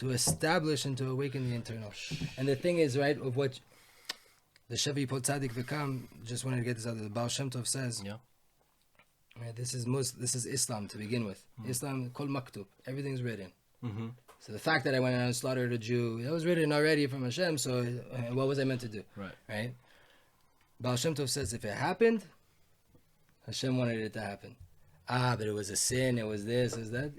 to establish and to awaken the internal. And the thing is, right, of what the Shevi Yipol Tzadik V'Kam, just wanted to get this out of the Baal Shem Tov says, right, this is Islam to begin with. Islam, Kol Maktub, everything's written. So the fact that I went and slaughtered a Jew, that was written already from Hashem, so what was I meant to do? Right? Baal Shem Tov says if it happened, Hashem wanted it to happen. But it was a sin, it was this, it was that.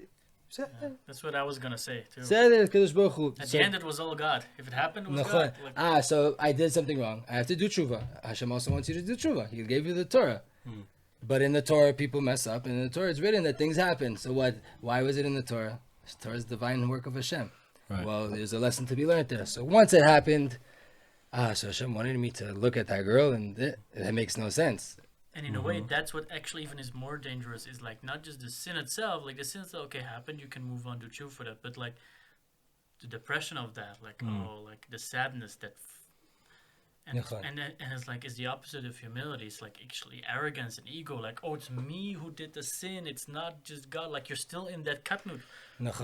Yeah, that's what I was going to say, too. At the end, it was all God. If it happened, it was God. So I did something wrong. I have to do tshuva. Hashem also wants you to do tshuva. He gave you the Torah. But in the Torah, people mess up. And in the Torah, it's written that things happen. So what? Why was it in the Torah? The Torah is the divine work of Hashem. Right. Well, there's a lesson to be learned there. So once it happened, so Hashem wanted me to look at that girl, and that makes no sense. And in a way, that's what actually even is more dangerous, is like not just the sin itself, like the sin itself, okay, happened, you can move on to tshuva for that, but like the depression of that, like, like the sadness that, and it's like, it's the opposite of humility. It's like actually arrogance and ego, like, oh, it's me who did the sin, it's not just God, like you're still in that katnut.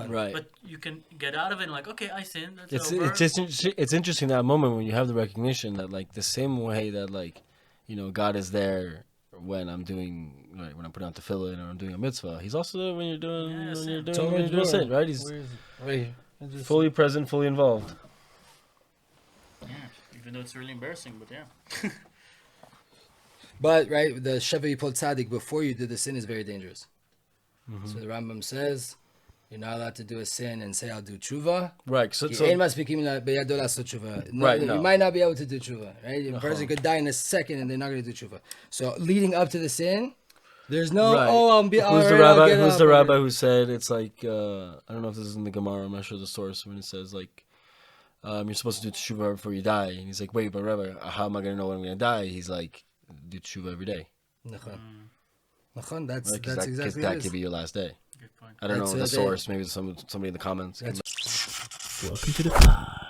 Right. But you can get out of it and like, okay, I sinned, that's over. It's interesting that moment when you have the recognition that like the same way that like, you know, God is there when I'm doing, right, when I'm putting on tefillin or I'm doing a mitzvah, he's also there when you're doing sin, right? He's fully present, fully involved. Yeah, even though it's really embarrassing, but yeah. But right, the Shevi Yipol Tzadik before you did the sin is very dangerous. So the Rambam says you're not allowed to do a sin and say I'll do tshuva. Right. So right. You might not be able to do tshuva. Right. A person could die in a second and they're not going to do tshuva. So leading up to the sin, there's no Who's the rabbi who said it's like I don't know if this is in the Gemara. I'm not sure the source when it says like you're supposed to do tshuva before you die, and he's like, wait, but rabbi, how am I going to know when I'm going to die? He's like, do tshuva every day. That's exactly that could be your last day. Good point. I don't know the source. Maybe somebody in the comments. Welcome to the pod.